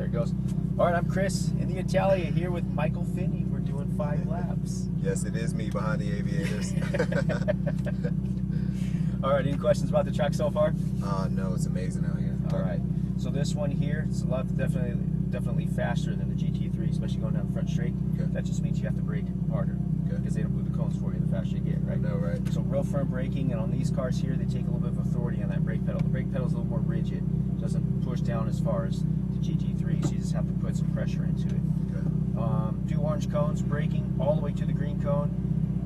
There it goes. All right, I'm Chris in the Italia here with Michael Finney. We're doing 5 laps. Yes, it is me behind the aviators. All right, any questions about the track so far? No, it's amazing out here. All right, so this one here, it's a lot definitely faster than the GT3, especially going down the front straight. Okay. That just means you have to brake harder because they don't move the cones for you the faster you get, right? I know, right? So real firm braking, and on these cars here, they take a little bit of authority on that brake pedal. The brake pedal is a little more rigid. It doesn't push down as far as the GT3, so you just have to put some pressure into it. Okay. 2 orange cones, braking all the way to the green cone.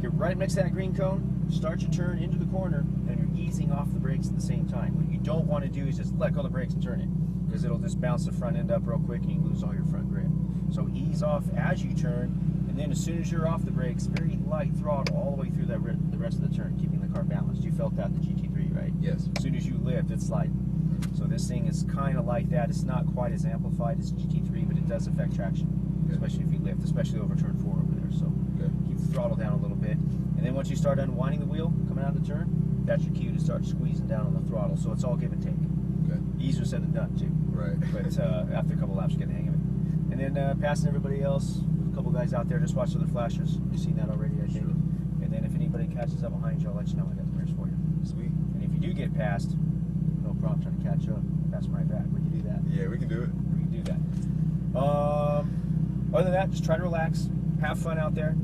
Get right next to that green cone, start your turn into the corner, and you're easing off the brakes at the same time. What you don't want to do is just let go of the brakes and turn it, because it'll just bounce the front end up real quick and you lose all your front grip. So ease off as you turn, and then as soon as you're off the brakes, very light throttle all the way through the rest of the turn, keeping the car balanced. You felt that in the GT3, right? Yes. As soon as you lift, it's sliding. So this thing is kind of like that. It's not quite as amplified as GT3, but it does affect traction, especially if you lift, especially over turn 4 over there. So keep the throttle down a little bit. And then once you start unwinding the wheel, coming out of the turn, that's your cue to start squeezing down on the throttle. So it's all give and take. Okay. Easier said than done, too. Right. But after a couple laps, you get the hang of it. And then passing everybody else, a couple guys out there, just watch other flashers. You've seen that already, I think. Sure. And then if anybody catches up behind you, I'll let you know. I got the mirrors for you. Sweet. And if you do get passed, no problem trying to catch up. Pass them right back. We can do that. Yeah, we can do it. We can do that. Other than that, just try to relax. Have fun out there.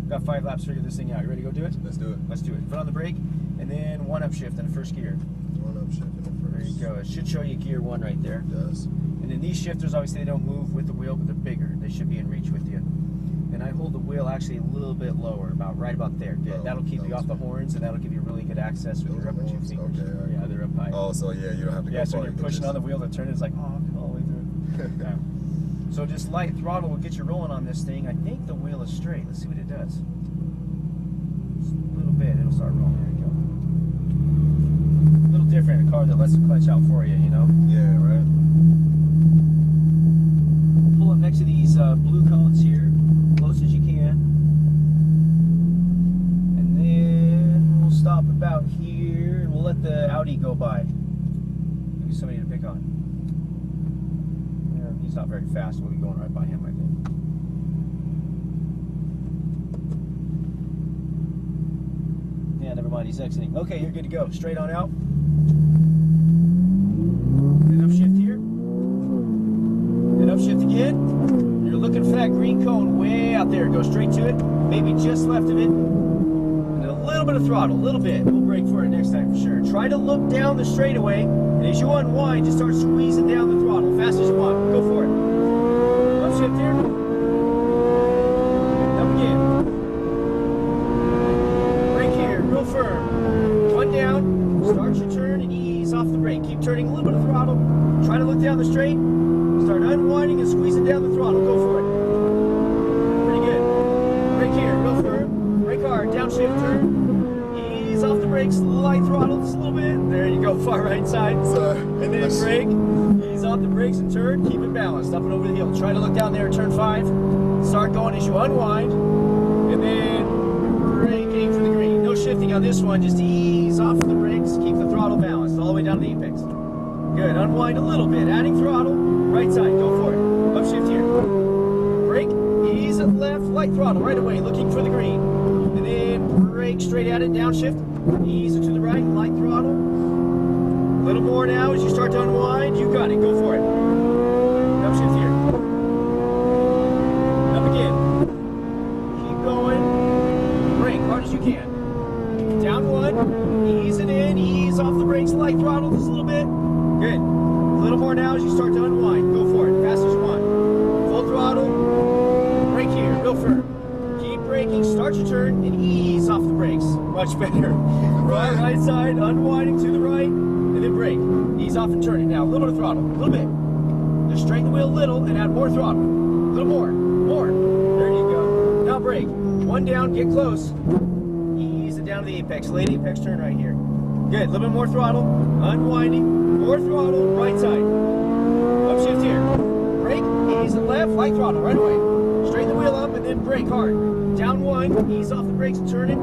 Got 5 laps to figure this thing out. You ready to go do it? Let's do it. Let's do it. Foot on the brake, and then 1 upshift in the first gear. 1 upshift in the first. There you go. It should show you gear 1 right there. It does. And then these shifters, obviously, they don't move with the wheel, but they're bigger. They should be in reach with you. And I hold the wheel actually a little bit lower, right about there. Good. Oh, that'll keep you off the horns, and that'll give you really good access with your upper 2 fingers. Okay, all right. Yeah, they're up high. Oh, so yeah, you don't have to go Yeah, so far. when you're pushing on the wheel to turn it, it's like, oh, come all the way through. Yeah. So just light throttle will get you rolling on this thing. I think the wheel is straight. Let's see what it does. Just a little bit, it'll start rolling. There you go. A little different, a car that lets the clutch out for you, you know? Yeah, right. Pull up next to these blue cones here, close as you can. And then we'll stop about here, and we'll let the Audi go by. Maybe somebody to pick on. Yeah, he's not very fast. We'll be going right by him, I think. Yeah, never mind, he's exiting. Okay, you're good to go. Straight on out. Then upshift here. Then upshift again. You're looking for that green cone way out there. Go straight to it. Maybe just left of it. And then a little bit of throttle, a little bit. We'll brake for it next time for sure. Try to look down the straightaway, and as you unwind, just start squeezing down the throttle fast as you want. Go for it. Upshift here. Up again. Brake here, real firm. 1 down. Start your turn and ease off the brake. Keep turning a little bit of throttle. Try to look down the straight. Start unwinding and squeezing down the throttle. Go for it. Pretty good. Brake here, real firm. Brake hard. Downshift turn. Ease off the brakes. Light throttle just a little bit. There you go. Far right side. And then brake. Ease off the brakes and turn. Keep it balanced. Up and over the hill. Try to look down there at turn 5. Start going as you unwind. And then brake, aim for the green. No shifting on this one. Just ease off the brakes. Keep the throttle balanced all the way down to the apex. Good. Unwind a little bit. Adding throttle. Right side. Go for it. Upshift here. Brake. Ease it left. Light throttle right away. Looking for the green. And then brake straight at it. Downshift. Ease it to the right. Light throttle. A little more now as you start to unwind. You got it. Go for it. Upshift here. Up again. Keep going. Brake hard as you can. Down 1. Ease it in. Ease off the brakes. Light throttle just a little bit. Good. A little more now as you start to unwind. Go for it. Fast as you want. Full throttle. Brake here. Real firm. Keep braking. Start your turn and ease off the brakes. Much better. Right side. Unwinding to the right. And then brake. Ease off and turn it. Now a little bit of throttle. A little bit. Just straighten the wheel a little and add more throttle. A little more. More. There you go. Now brake. 1 down. Get close. Ease it down to the apex. Late apex turn right here. Good. A little bit more throttle. Unwinding. More throttle. Right side. Upshift here. Brake. Ease it left. Light throttle. Right away. Straighten the wheel up and then brake hard. Down 1. Ease off the brakes and turn it.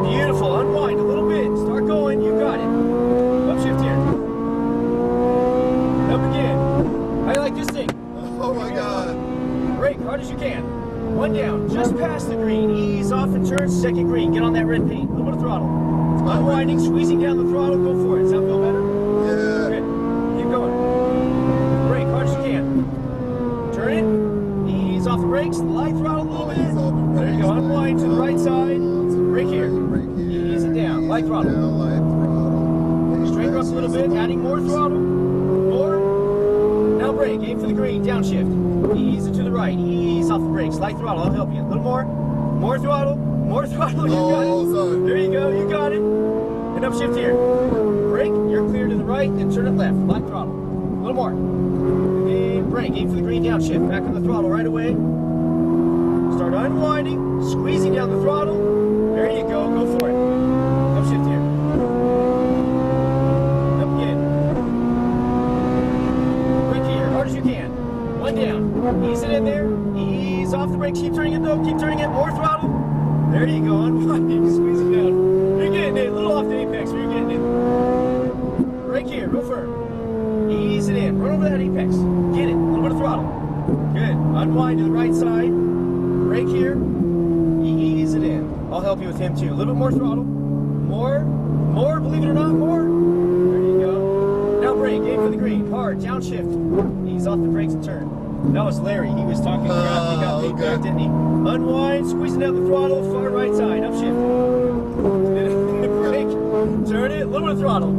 Beautiful. Unwind a little bit. Start going. You got it. Upshift here. Up again. How do you like this hard as you can. One down, just past the green. Ease off and turn, second green. Get on that red paint. A little bit of throttle. Unwinding, squeezing down the throttle. Go for it. Does that feel better? Yeah. Good. Keep going. Brake hard as you can. Turn it. Ease off the brakes. Light throttle a little bit. There you go. Unwind to the right side. Brake here. Ease it down. Light throttle. Straighten her up a little bit. Adding more throttle. More. Now brake. Aim for the green. Downshift. Ease it to the right. Ease off the brakes. Light throttle. I'll help you. A little more. More throttle. More throttle. You got it. There you go. You got it. And upshift here. Brake. You're clear to the right. Then turn it left. Light throttle. A little more. And brake. Aim for the green. Downshift. Back on the throttle right away. Start unwinding. Squeezing down the throttle. There you go. Go for it. Upshift here. Up again. Brake here. Hard as you can. One down. Ease it in there. Ease off the brakes. Keep turning it though. Keep turning it. More throttle. There you go. Unwinding. Squeeze it down. You're getting it. A little off the apex, but you're getting it. Brake here. Real firm. Ease it in. Run over that apex. Get it. A little bit of throttle. Good. Unwind to the right side. Brake here. Ease it in. I'll help you with him too. A little bit more throttle. More. More. Believe it or not, more. There you go. Now brake. Aim for the green. Hard. Downshift. Ease off the brakes and turn. That was Larry. He was talking crap. He got beat back, didn't he? Unwind. Squeezing out the throttle. Far right side. Upshift. Brake. Turn it. A little bit of throttle. A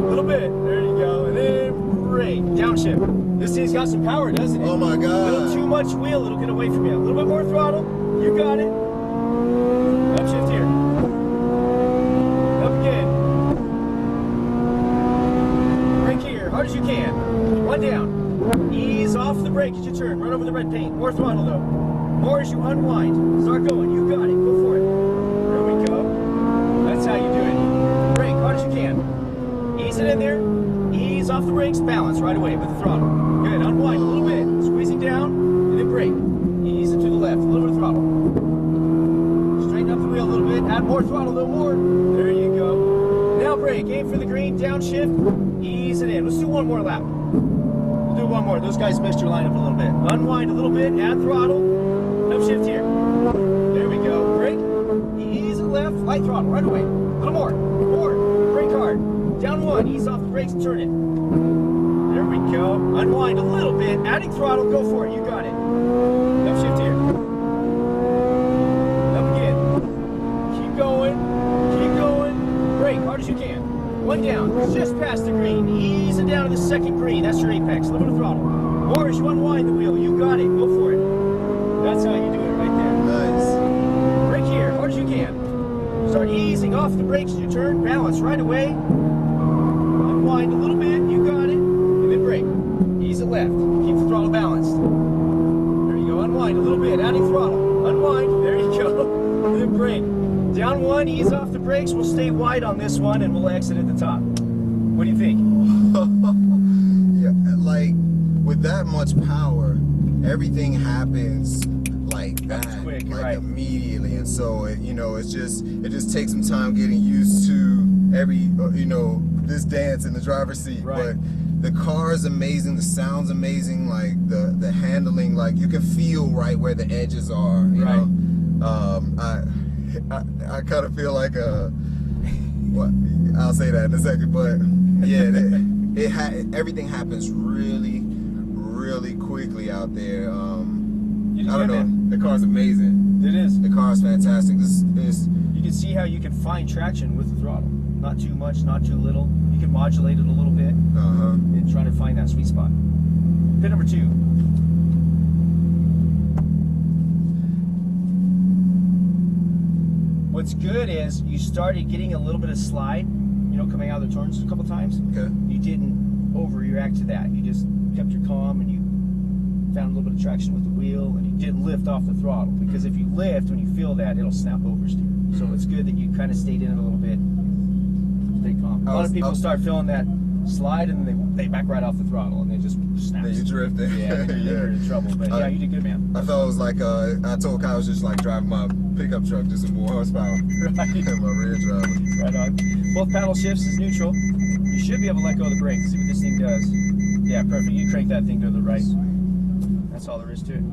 little bit. There you go. And then brake. Downshift. This thing's got some power, doesn't it? Oh my God. A little too much wheel. It'll get away from you. A little bit more throttle. You got it. Upshift here. Up again. Brake here. Hard as you can. One down. Ease off the brake as you turn. Run over the red paint. More throttle though. More as you unwind. Start going. You got it. Go for it. There we go. That's how you do it. Brake hard as you can. Ease it in there. Ease off the brakes. Balance right away with the throttle. Good. Unwind a little bit. Squeezing down. And then brake. Ease it to the left. A little bit of throttle. Straighten up the wheel a little bit. Add more throttle, a little more. There you go. Now brake. Aim for the green. Downshift. Ease it in. Let's do one more lap. We'll do one more. Those guys messed your lineup a little bit. Unwind a little bit. Add throttle. Upshift here. There we go. Brake. Ease it left. Light throttle right away. A little more. More. Brake hard. Down one. Ease off the brakes and turn it. There we go. Unwind a little bit. Adding throttle. Go for it. You got it. Upshift here. Up again. Keep going. Keep going. Brake hard as you can. One down. Just past the green. Ease it down to the second green. That's your apex. A little bit of throttle. More as you unwind the wheel. You got it. Go for it. That's how you do it right there. Nice. Brake here. Hard as you can. Start easing off the brakes as you turn. Balance right away. Unwind a little bit. You got it. And then brake. Ease it left. Keep the throttle balanced. There you go. Unwind a little bit. Adding throttle. Unwind. There you go. And then brake. Down one. Ease off the brakes. We'll stay wide on this one and we'll exit at the top. What do you think? Yeah, like with that much power, everything happens like that, quick, like right. immediately, and so it just takes some time getting used to this dance in the driver's seat. Right. But the car is amazing, the sound's amazing, like the handling, like you can feel right where the edges are. You Right. know, I kind of feel like what I'll say that in a second, but yeah, everything happens really, really quickly out there. You did I don't good, know. man. The car's amazing. It is. The car's fantastic. This You can see how you can find traction with the throttle. Not too much, not too little. You can modulate it a little bit and try to find that sweet spot. Pit number 2. What's good is you started getting a little bit of slide, coming out of the turns a couple times. Okay. You didn't overreact to that. You just kept your calm and you found a little bit of traction with the wheel and you didn't lift off the throttle. Because if you lift, when you feel that, it'll snap oversteer. So it's good that you kind of stayed in it a little bit. Stay calm. A lot of people start feeling that slide and they back right off the throttle and they just snap. Then you drifted. Yeah, you're in trouble. But yeah, you did good, man. I felt it was like I told Kyle I was just like driving my pickup truck, just some more horsepower. Right. And my rear driver. Right on. Both paddle shifts is neutral. You should be able to let go of the brake. See what this thing does. Yeah, perfect. You crank that thing to the right. That's all there is to it.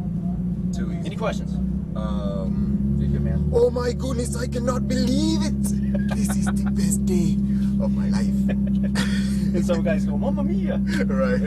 Too easy. questions. You're a good man. Oh my goodness, I cannot believe it. This is the best day of my life. And some guys go, Mamma Mia. Right.